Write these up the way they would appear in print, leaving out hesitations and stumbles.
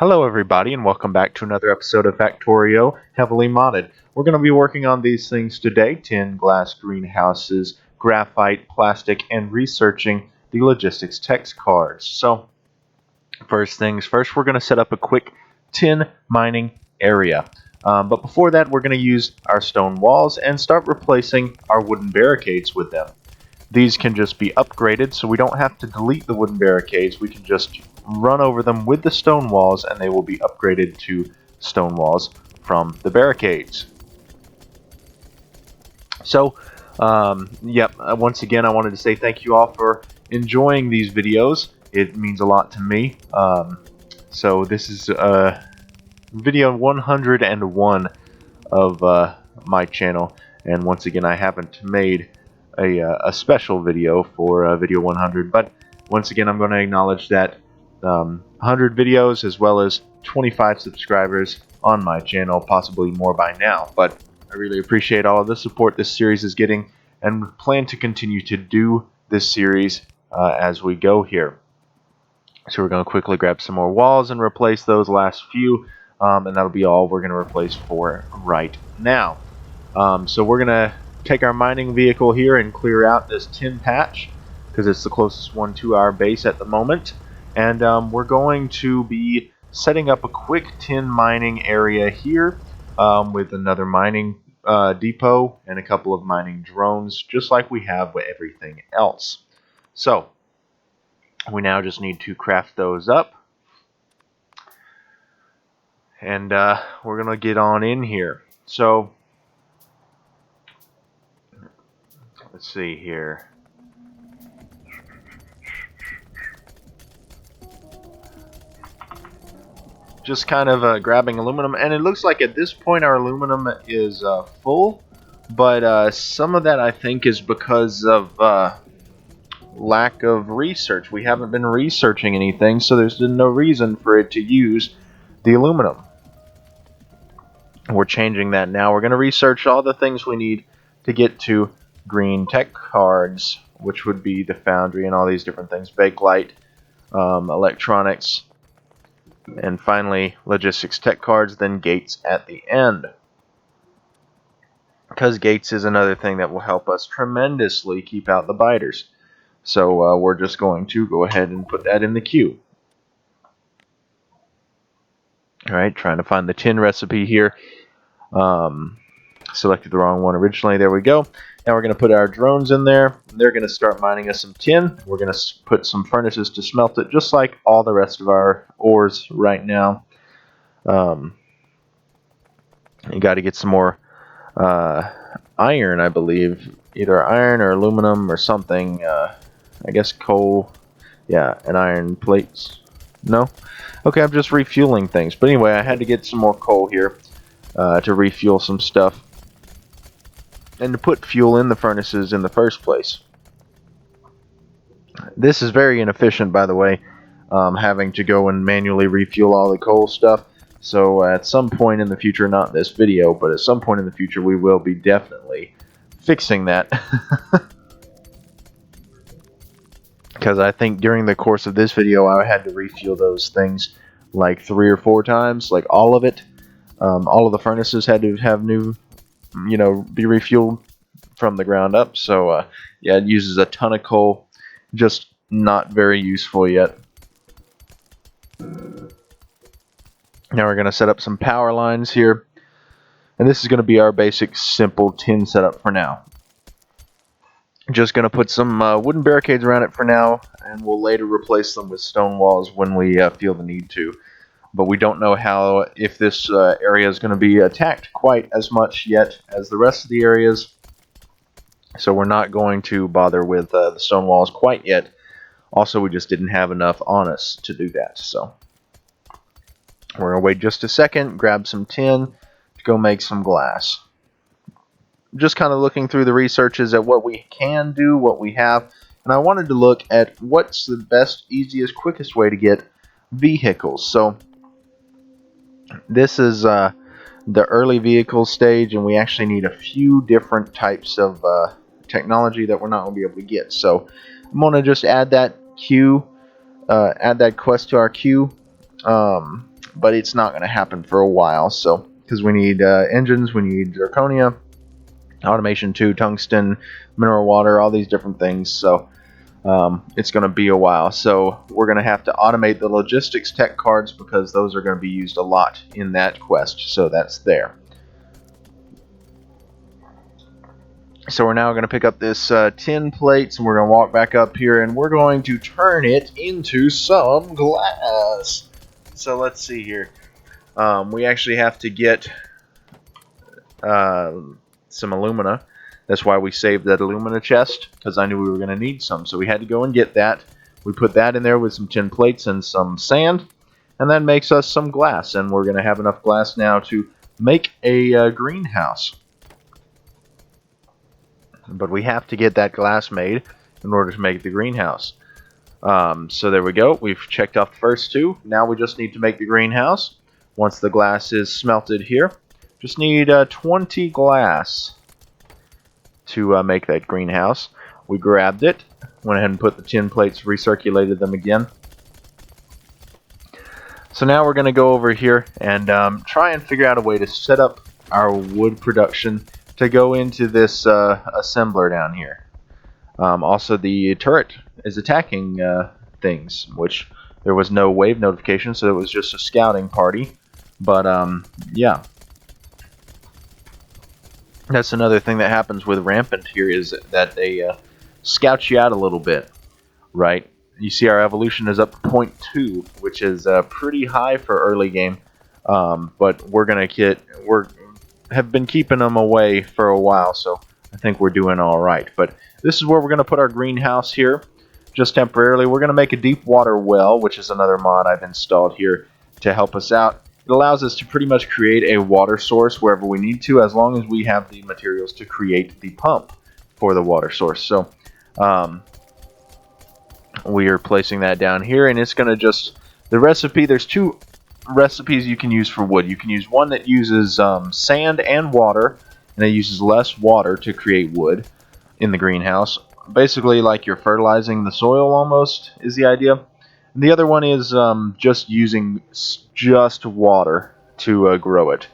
Hello everybody and welcome back to another episode of Factorio Heavily Modded. We're going to be working on these things today: tin, glass, greenhouses, graphite, plastic, and researching the logistics text cards. So first things first, we're going to set up a quick tin mining area. But before that, we're going to use our stone walls and start replacing our wooden barricades with them. These can just be upgraded, so we don't have to delete the wooden barricades. We can just run over them with the stone walls, and they will be upgraded to stone walls from the barricades. So, once again, I wanted to say thank you all for enjoying these videos. It means a lot to me. So this is video 101 of my channel, and once again, I haven't made a special video for video 100, but once again I'm going to acknowledge that 100 videos as well as 25 subscribers on my channel, possibly more by now, but I really appreciate all of the support this series is getting and plan to continue to do this series as we go here. So we're going to quickly grab some more walls and replace those last few, and that'll be all we're going to replace for right now. So we're going to take our mining vehicle here and clear out this tin patch because it's the closest one to our base at the moment, and we're going to be setting up a quick tin mining area here with another mining depot and a couple of mining drones, just like we have with everything else. So we now just need to craft those up, and we're gonna get on in here. So let's see here. Just kind of grabbing aluminum, and it looks like at this point our aluminum is full, but some of that I think is because of lack of research. We haven't been researching anything, so there's been no reason for it to use the aluminum. We're changing that now. We're going to research all the things we need to get to green tech cards, which would be the foundry and all these different things, bakelite, electronics, and finally logistics tech cards, then gates at the end, because gates is another thing that will help us tremendously keep out the biters. So we're just going to go ahead and put that in the queue. Alright, trying to find the tin recipe here. Selected the wrong one originally. There we go. Now we're going to put our drones in there. They're going to start mining us some tin. We're going to put some furnaces to smelt it, just like all the rest of our ores right now. You got to get some more iron, I believe. Either iron or aluminum or something. I guess coal. Yeah, and iron plates. No? Okay, I'm just refueling things. But anyway, I had to get some more coal here to refuel some stuff, and to put fuel in the furnaces in the first place. This is very inefficient, by the way, having to go and manually refuel all the coal stuff. So at some point in the future, not this video, but at some point in the future, we will be definitely fixing that. Because I think during the course of this video, I had to refuel those things like 3 or 4 times, like all of it. All of the furnaces had to have new, be refueled from the ground up. So yeah, it uses a ton of coal, just not very useful yet. Now we're going to set up some power lines here, and this is going to be our basic simple tin setup for now. Just going to put some wooden barricades around it for now, and we'll later replace them with stone walls when we feel the need to. But we don't know if this area is going to be attacked quite as much yet as the rest of the areas. So we're not going to bother with the stone walls quite yet. Also, we just didn't have enough on us to do that. So we're going to wait just a second, grab some tin to go make some glass. Just kind of looking through the researches at what we can do, what we have. And I wanted to look at what's the best, easiest, quickest way to get vehicles. So this is the early vehicle stage, and we actually need a few different types of technology that we're not going to be able to get. So I'm going to just add that queue, add that quest to our queue, but it's not going to happen for a while. So, because we need engines, we need zirconia, automation 2, tungsten, mineral water, all these different things. So it's going to be a while. So we're going to have to automate the logistics tech cards because those are going to be used a lot in that quest. So that's there. So we're now going to pick up this tin plates, and we're going to walk back up here, and we're going to turn it into some glass. So let's see here. We actually have to get some alumina. That's why we saved that alumina chest, because I knew we were going to need some. So we had to go and get that. We put that in there with some tin plates and some sand, and that makes us some glass. And we're going to have enough glass now to make a greenhouse. But we have to get that glass made in order to make the greenhouse. So there we go. We've checked off the first two. Now we just need to make the greenhouse. Once the glass is smelted here, just need 20 glass to make that greenhouse. We grabbed it, went ahead and put the tin plates, recirculated them again. So now we're going to go over here and try and figure out a way to set up our wood production to go into this assembler down here. Also, the turret is attacking things, which there was no wave notification, so it was just a scouting party. But yeah, that's another thing that happens with Rampant here, is that they scout you out a little bit, right? You see our evolution is up to 0.2, which is pretty high for early game. But we're have been keeping them away for a while, so I think we're doing all right. But this is where we're going to put our greenhouse here, just temporarily. We're going to make a deep water well, which is another mod I've installed here to help us out. It allows us to pretty much create a water source wherever we need to, as long as we have the materials to create the pump for the water source. So we are placing that down here, and it's going to just, the recipe, there's two recipes you can use for wood. You can use one that uses sand and water, and it uses less water to create wood in the greenhouse. Basically like you're fertilizing the soil almost is the idea. And the other one is just using just water to grow it.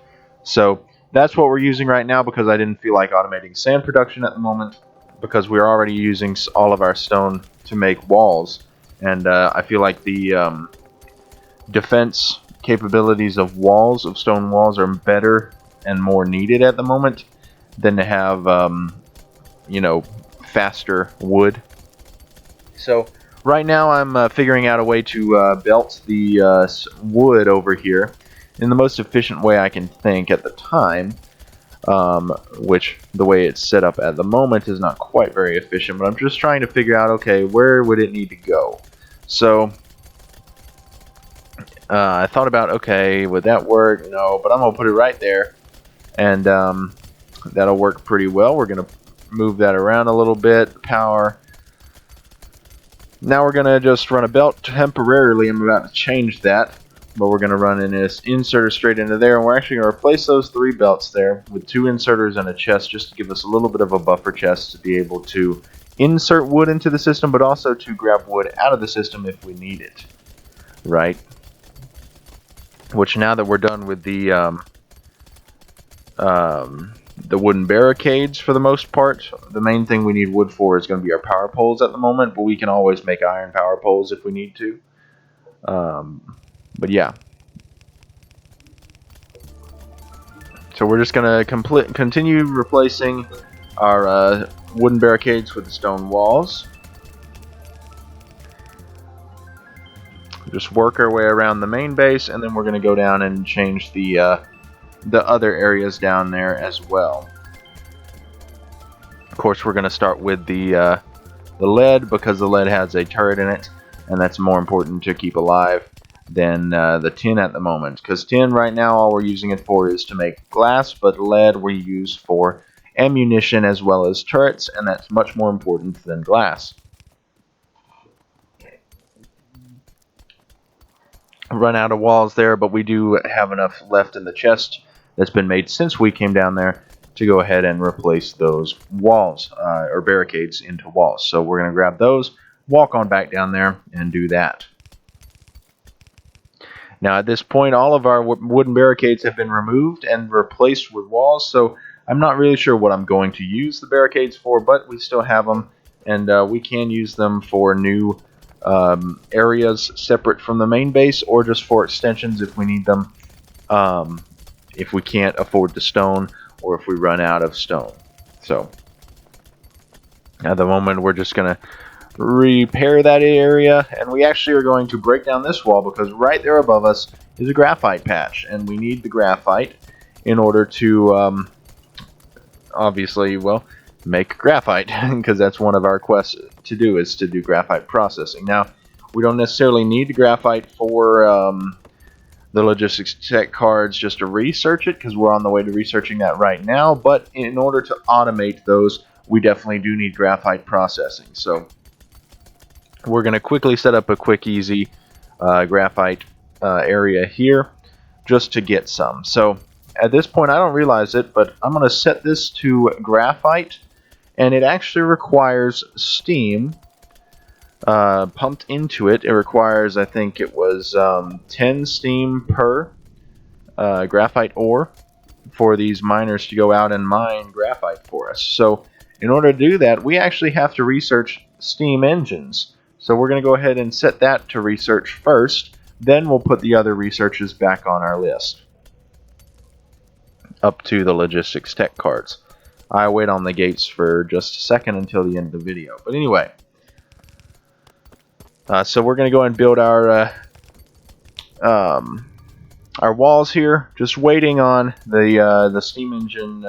So that's what we're using right now, because I didn't feel like automating sand production at the moment, because we're already using all of our stone to make walls. And I feel like the defense capabilities of walls, of stone walls, are better and more needed at the moment than to have you know, faster wood. So right now I'm figuring out a way to belt the wood over here in the most efficient way I can think at the time, which the way it's set up at the moment is not quite very efficient, but I'm just trying to figure out, okay, where would it need to go? So I thought about, okay, would that work? No, but I'm going to put it right there, and that'll work pretty well. We're going to move that around a little bit, power. Now we're going to just run a belt temporarily. I'm about to change that, but we're going to run in this inserter straight into there, and we're actually going to replace those 3 belts there with 2 inserters and a chest, just to give us a little bit of a buffer chest to be able to insert wood into the system, but also to grab wood out of the system if we need it, right? Which, now that we're done with the wooden barricades for the most part, the main thing we need wood for is going to be our power poles at the moment, but we can always make iron power poles if we need to. But yeah. So we're just going to continue replacing our wooden barricades with the stone walls. Just work our way around the main base, and then we're going to go down and change the other areas down there as well. Of course, we're going to start with the lead, because the lead has a turret in it, and that's more important to keep alive than the tin at the moment. Because tin right now, all we're using it for is to make glass, but lead we use for ammunition as well as turrets, and that's much more important than glass. Run out of walls there, but we do have enough left in the chest that's been made since we came down there to go ahead and replace those walls or barricades into walls. So we're going to grab those, walk on back down there, and do that. Now at this point, all of our wooden barricades have been removed and replaced with walls, so I'm not really sure what I'm going to use the barricades for, but we still have them, and we can use them for new areas separate from the main base, or just for extensions if we need them, if we can't afford the stone, or if we run out of stone. So at the moment, we're just going to repair that area, and we actually are going to break down this wall because right there above us is a graphite patch, and we need the graphite in order to obviously, well, make graphite, because that's one of our quests to do, is to do graphite processing. Now, we don't necessarily need the graphite for the logistics tech cards just to research it, because we're on the way to researching that right now, but in order to automate those, we definitely do need graphite processing. So we're going to quickly set up a quick, easy graphite area here just to get some. So at this point, I don't realize it, but I'm going to set this to graphite, and it actually requires steam pumped into it. It requires, I think it was 10 steam per graphite ore for these miners to go out and mine graphite for us. So in order to do that, we actually have to research steam engines. So we're going to go ahead and set that to research first, then we'll put the other researches back on our list up to the logistics tech cards. I wait on the gates for just a second until the end of the video. But anyway, so we're going to go and build our walls here, just waiting on the steam engine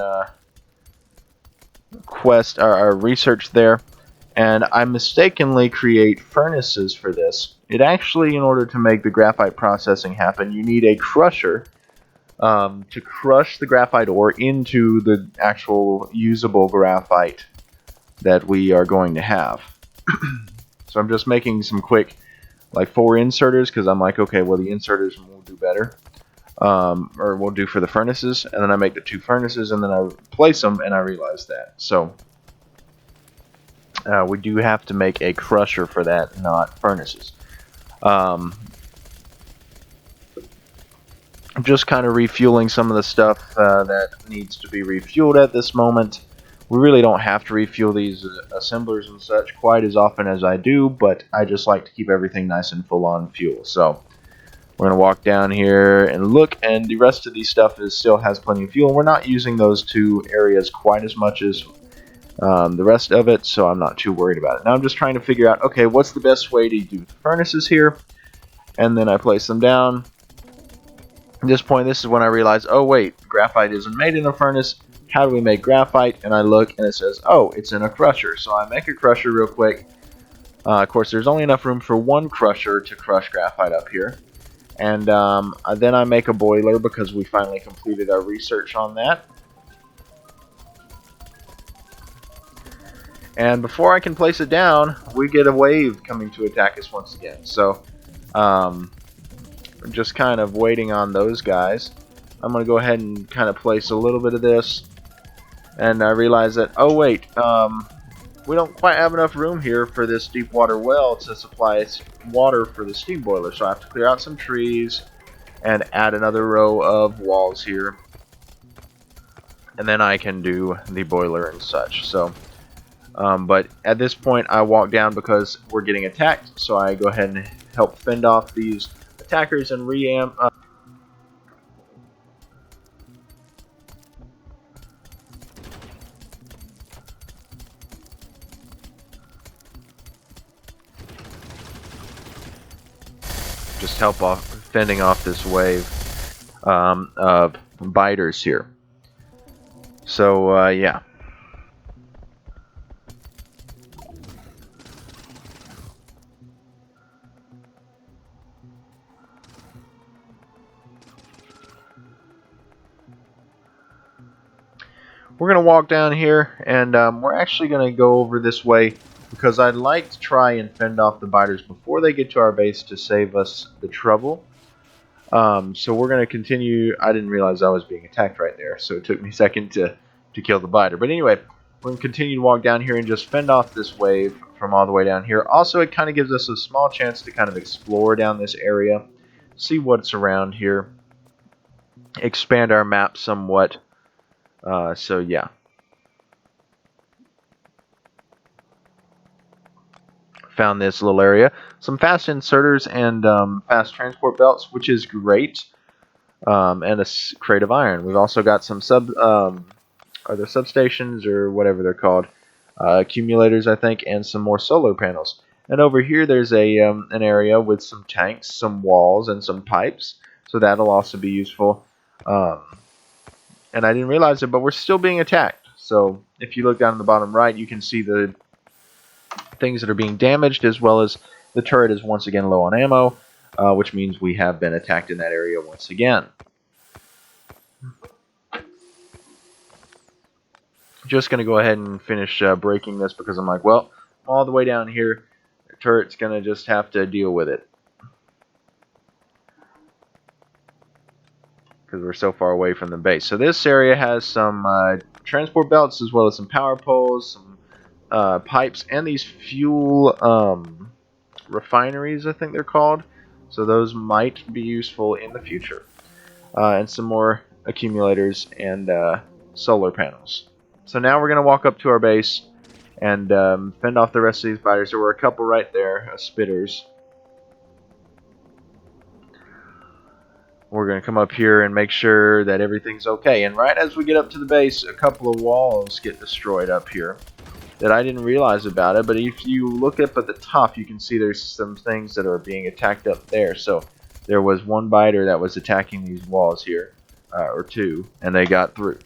quest, our research there. And I mistakenly create furnaces for this. It actually, in order to make the graphite processing happen, you need a crusher to crush the graphite ore into the actual usable graphite that we are going to have. So I'm just making some quick, like 4 inserters, because I'm like, okay, well, the inserters will do better, or will do for the furnaces, and then I make the 2 furnaces, and then I place them, and I realize that. So we do have to make a crusher for that, not furnaces. Just kind of refueling some of the stuff that needs to be refueled at this moment. We really don't have to refuel these assemblers and such quite as often as I do, but I just like to keep everything nice and full on fuel. So we're going to walk down here and look, and the rest of these stuff still has plenty of fuel. We're not using those 2 areas quite as much as the rest of it, so I'm not too worried about it. Now I'm just trying to figure out, okay, what's the best way to do the furnaces here? And then I place them down. At this point, this is when I realize, oh wait, graphite isn't made in a furnace. How do we make graphite? And I look, and it says, oh, it's in a crusher. So I make a crusher real quick. Of course, there's only enough room for 1 crusher to crush graphite up here. And then I make a boiler, because we finally completed our research on that. And before I can place it down, we get a wave coming to attack us once again. So just kind of waiting on those guys. I'm going to go ahead and kind of place a little bit of this. And I realize that, oh wait, we don't quite have enough room here for this deep water well to supply water for the steam boiler. So I have to clear out some trees and add another row of walls here. And then I can do the boiler and such. So, but at this point I walk down because we're getting attacked. So I go ahead and help fend off these attackers and reamp. Just help off fending off this wave of biters here. So yeah. We're going to walk down here, and we're actually going to go over this way because I'd like to try and fend off the biters before they get to our base to save us the trouble. So we're going to continue. I didn't realize I was being attacked right there, so it took me a second to kill the biter. But anyway, we're going to continue to walk down here and just fend off this wave from all the way down here. Also, it kind of gives us a small chance to kind of explore down this area. see what's around here, expand our map somewhat. So yeah. Found this little area. Some fast inserters and fast transport belts, which is great. And a crate of iron. We've also got some are there substations or whatever they're called? Accumulators, I think, and some more solar panels. And over here, there's an area with some tanks, some walls, and some pipes. So that'll also be useful. And I didn't realize it, but we're still being attacked. So if you look down in the bottom right, you can see the things that are being damaged, as well as the turret is once again low on ammo, which means we have been attacked in that area once again. Just going to go ahead and finish breaking this because I'm like, well, all the way down here, the turret's going to just have to deal with it. Because we're so far away from the base. So this area has some transport belts as well as some power poles, some pipes, and these fuel refineries, I think they're called. So those might be useful in the future. And some more accumulators and solar panels. So now we're going to walk up to our base and fend off the rest of these fighters. There were a couple right there, spitters. We're going to come up here and make sure that everything's okay. And right as we get up to the base, a couple of walls get destroyed up here that I didn't realize about it. But if you look up at the top, you can see there's some things that are being attacked up there. So there was one biter that was attacking these walls here, or two, and they got through.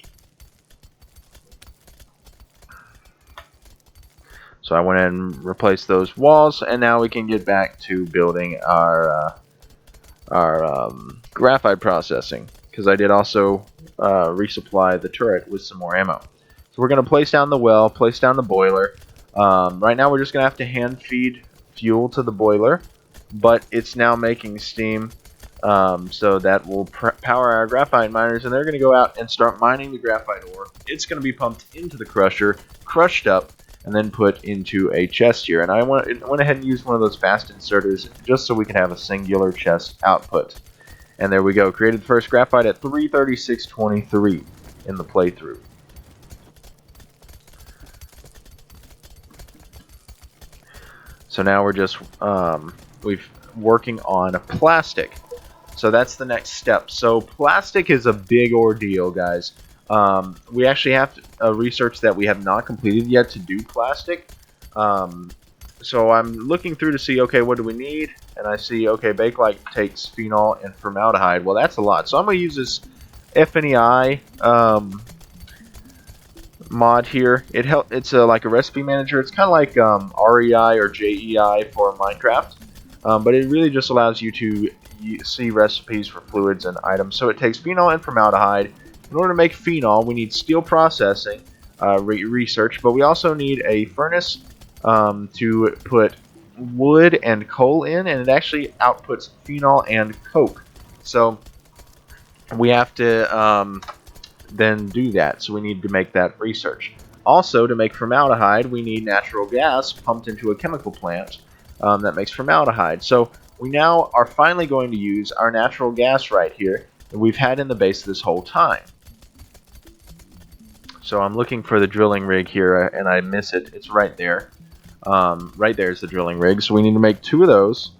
So I went ahead and replaced those walls, and now we can get back to building our graphite processing, because I did also resupply the turret with some more ammo. So we're going to place down the well, place down the boiler. Right now we're just going to have to hand feed fuel to the boiler, but it's now making steam, so that will power our graphite miners, and they're going to go out and start mining the graphite ore. It's going to be pumped into the crusher, crushed up, and then put into a chest here. And I went ahead and used one of those fast inserters just so we can have a singular chest output. And there we go. Created the first graphite at 336.23 in the playthrough. So now we're just working on plastic. So that's the next step. So plastic is a big ordeal, guys. We actually have to research that we have not completed yet to do plastic. So I'm looking through to see, okay, what do we need? And I see, okay, Bakelite takes phenol and formaldehyde. Well, that's a lot. So I'm going to use this FNEI mod here. It's like a recipe manager. It's kind of like REI or JEI for Minecraft. But it really just allows you to see recipes for fluids and items. So it takes phenol and formaldehyde. In order to make phenol, we need steel processing research, but we also need a furnace to put wood and coal in, and it actually outputs phenol and coke. So we have to then do that. So we need to make that research. Also, to make formaldehyde, we need natural gas pumped into a chemical plant that makes formaldehyde. So we now are finally going to use our natural gas right here that we've had in the base this whole time. So I'm looking for the drilling rig here, and I miss it. It's right there. Right there is the drilling rig. So we need to make 2 of those.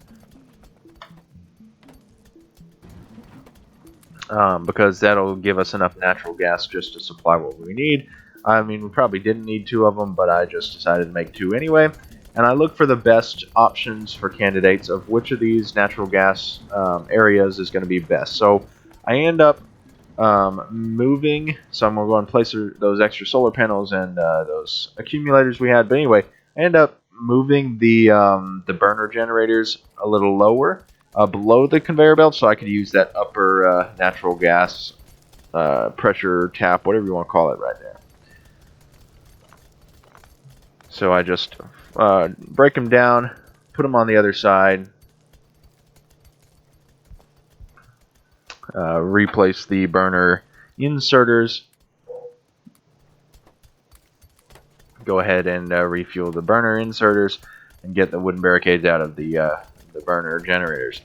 Because that'll give us enough natural gas just to supply what we need. I mean, we probably didn't need 2 of them, but I just decided to make 2 anyway. And I look for the best options for candidates of which of these natural gas areas is going to be best. So I end up moving, so I'm going to go and place those extra solar panels and those accumulators we had. But anyway, I end up moving the burner generators a little lower, below the conveyor belt, so I could use that upper natural gas pressure tap, whatever you want to call it, right there. So I just break them down, put them on the other side, replace the burner inserters, go ahead and refuel the burner inserters, and get the wooden barricades out of the burner generators.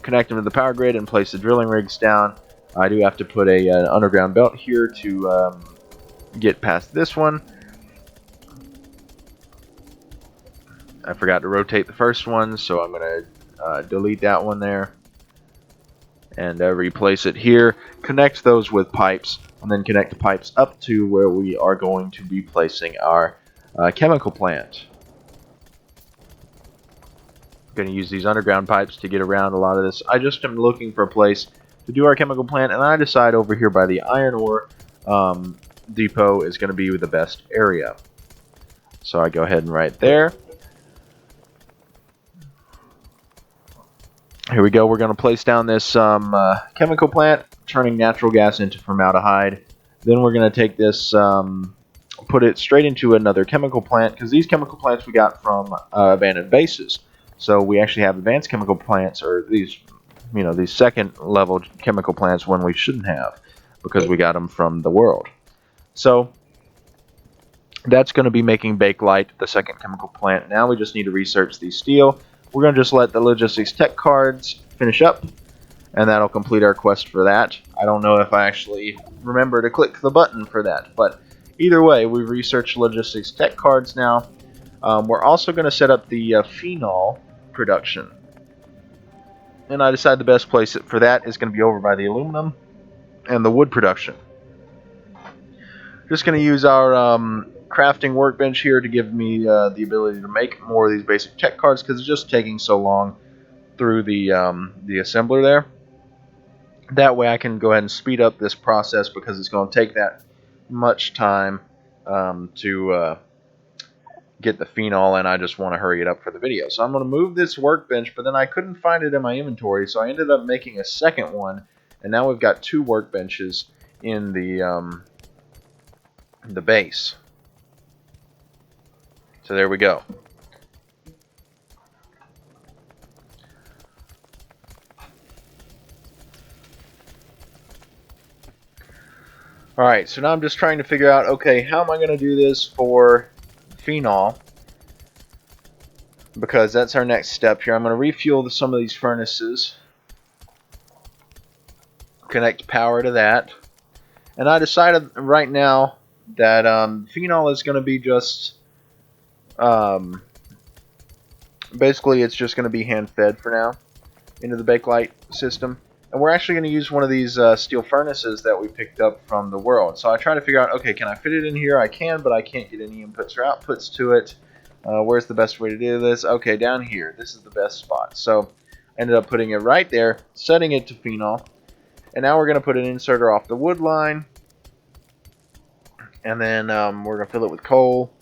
connect them to the power grid and place the drilling rigs down. I do have to put an underground belt here to get past this one. I forgot to rotate the first one, so I'm going to delete that one there and replace it here. Connect those with pipes, and then connect the pipes up to where we are going to be placing our chemical plant. Going to use these underground pipes to get around a lot of this. I just am looking for a place to do our chemical plant, and I decide over here by the iron ore depot is going to be the best area. So I go ahead and write there. Here we go. We're going to place down this chemical plant, turning natural gas into formaldehyde. Then we're going to take this, put it straight into another chemical plant, because these chemical plants we got from abandoned bases. So we actually have advanced chemical plants, or these, these second level chemical plants when we shouldn't have, because we got them from the world. So that's going to be making Bakelite, the second chemical plant. Now we just need to research the steel. We're going to just let the logistics tech cards finish up, and that'll complete our quest for that. I don't know if I actually remember to click the button for that, but either way, we've researched logistics tech cards now. We're also going to set up the phenol production, and I decided the best place for that is going to be over by the aluminum and the wood production. Just going to use our crafting workbench here to give me the ability to make more of these basic tech cards, because it's just taking so long through the assembler there. That way I can go ahead and speed up this process, because it's going to take that much time to get the phenol, and I just want to hurry it up for the video. So I'm going to move this workbench, but then I couldn't find it in my inventory, so I ended up making a second one, and now we've got two workbenches in the base. So there we go. Alright, so now I'm just trying to figure out, okay, how am I going to do this for phenol? Because that's our next step here. I'm going to refuel some of these furnaces. Connect power to that. And I decided right now that phenol is going to be just... basically, it's just going to be hand-fed for now into the Bakelite system. And we're actually going to use one of these steel furnaces that we picked up from the world. So I try to figure out, okay, can I fit it in here? I can, but I can't get any inputs or outputs to it. Where's the best way to do this? Okay, down here. This is the best spot. So I ended up putting it right there, setting it to phenol. And now we're going to put an inserter off the wood line. And then we're going to fill it with coal.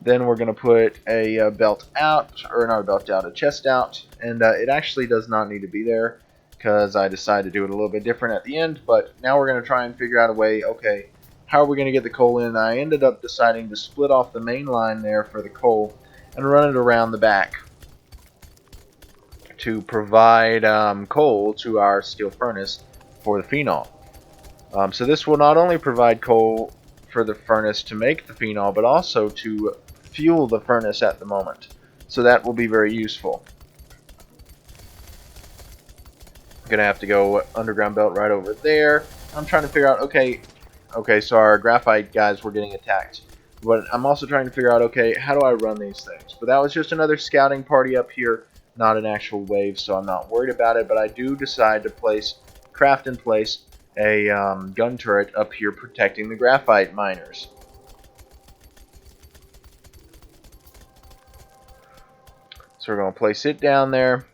Then we're going to put a belt out, or not a belt out, a chest out. And it actually does not need to be there, because I decided to do it a little bit different at the end. But now we're going to try and figure out a way, okay, how are we going to get the coal in? I ended up deciding to split off the main line there for the coal and run it around the back to provide coal to our steel furnace for the phenol. So this will not only provide coal for the furnace to make the phenol, but also to fuel the furnace at the moment. So that will be very useful. Gonna have to go underground belt right over there. I'm trying to figure out, okay, so our graphite guys were getting attacked, but I'm also trying to figure out, okay, how do I run these things? But that was just another scouting party up here, not an actual wave, so I'm not worried about it. But I do decide to craft and place a gun turret up here protecting the graphite miners. So we're going to place it down there.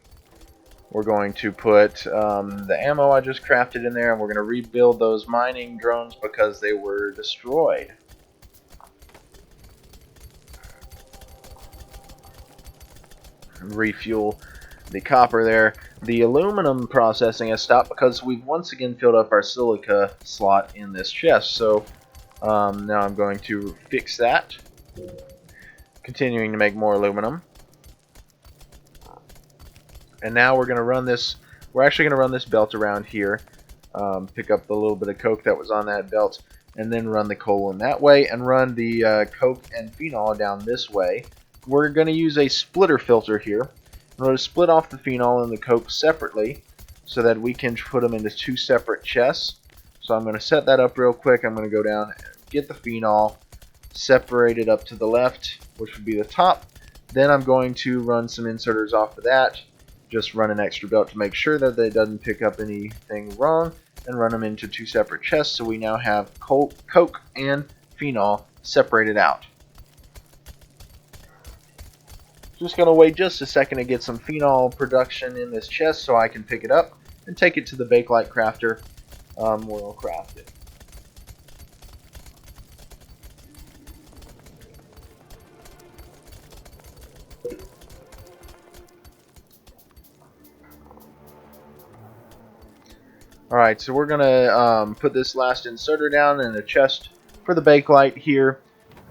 We're going to put the ammo I just crafted in there, and we're going to rebuild those mining drones because they were destroyed. Refuel the copper there. The aluminum processing has stopped because we've once again filled up our silica slot in this chest. So now I'm going to fix that. Continuing to make more aluminum. And now we're going to run this, we're actually going to run this belt around here, pick up the little bit of coke that was on that belt, and then run the coal in that way, and run the coke and phenol down this way. We're going to use a splitter filter here, I'm going to split off the phenol and the coke separately so that we can put them into two separate chests. So I'm going to set that up real quick. I'm going to go down and get the phenol, separate it up to the left, which would be the top. Then I'm going to run some inserters off of that. Just run an extra belt to make sure that it doesn't pick up anything wrong, and run them into two separate chests, so we now have coke and phenol separated out. Just going to wait just a second to get some phenol production in this chest so I can pick it up and take it to the Bakelite crafter where we'll craft it. Alright, so we're going to put this last inserter down in a chest for the Bakelite here,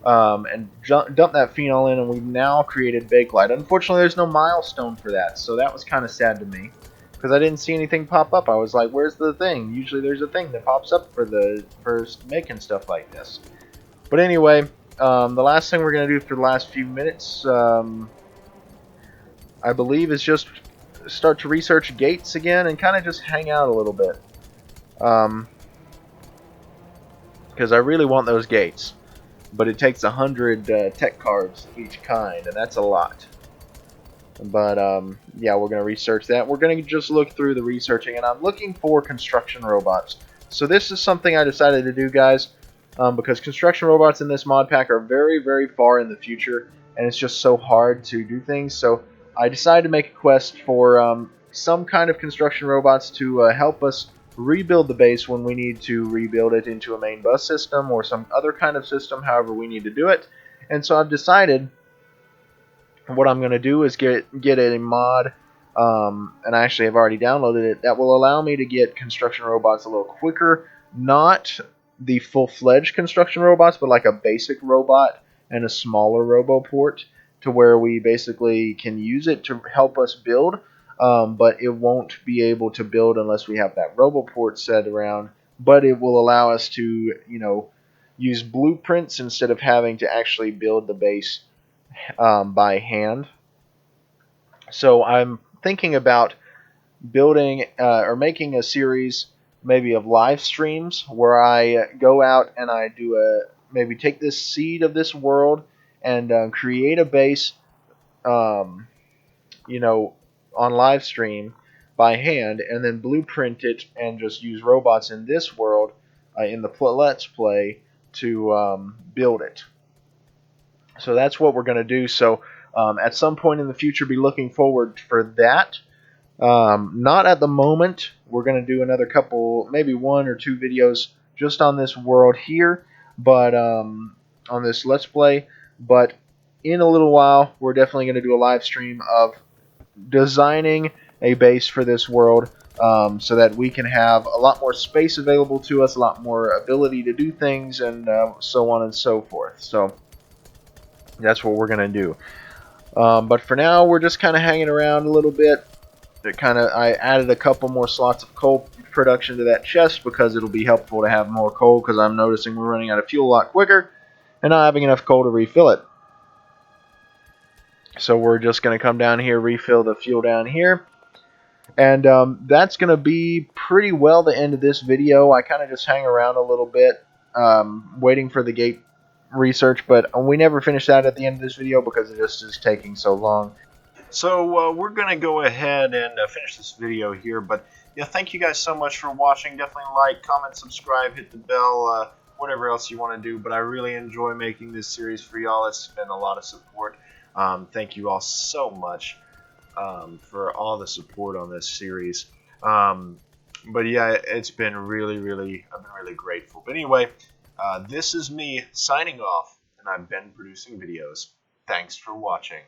and dump that phenol in, and we've now created Bakelite. Unfortunately, there's no milestone for that, so that was kind of sad to me, because I didn't see anything pop up. I was like, where's the thing? Usually there's a thing that pops up for making stuff like this. But anyway, the last thing we're going to do for the last few minutes, I believe, is just start to research gates again and kind of just hang out a little bit. Because I really want those gates, but it takes 100 tech cards of each kind, and that's a lot. But yeah, we're going to research that. We're going to just look through the researching, and I'm looking for construction robots. So this is something I decided to do, guys, because construction robots in this mod pack are very, very far in the future, and it's just so hard to do things. So I decided to make a quest for some kind of construction robots to help us rebuild the base when we need to rebuild it into a main bus system or some other kind of system, however we need to do it. And so I've decided what I'm going to do is get a mod, and I actually have already downloaded it, that will allow me to get construction robots a little quicker. Not the full-fledged construction robots, but like a basic robot and a smaller RoboPort, to where we basically can use it to help us build, but it won't be able to build unless we have that RoboPort set around. But it will allow us to, you know, use blueprints instead of having to actually build the base by hand. So I'm thinking about building or making a series maybe of live streams where I go out and I do maybe take this seed of this world and create a base, you know, on live stream by hand, and then blueprint it and just use robots in this world in the Let's Play to build it. So that's what we're going to do. So at some point in the future, be looking forward for that. Not at the moment. We're going to do another couple, maybe 1 or 2 videos just on this world here, but on this Let's Play. But in a little while, we're definitely going to do a live stream of designing a base for this world, so that we can have a lot more space available to us, a lot more ability to do things, and so on and so forth. So that's what we're going to do. But for now, we're just kind of hanging around a little bit. I added a couple more slots of coal production to that chest because it'll be helpful to have more coal, because I'm noticing we're running out of fuel a lot quicker and not having enough coal to refill it. So we're just going to come down here, refill the fuel down here. And that's going to be pretty well the end of this video. I kind of just hang around a little bit, waiting for the gate research, but we never finish that at the end of this video because it just is taking so long. So we're going to go ahead and finish this video here, but yeah, thank you guys so much for watching. Definitely like, comment, subscribe, hit the bell, whatever else you want to do, but I really enjoy making this series for y'all. It's been a lot of support. Thank you all so much for all the support on this series. But yeah, it's been I've been really grateful. But anyway, this is me signing off, and I've been producing videos. Thanks for watching.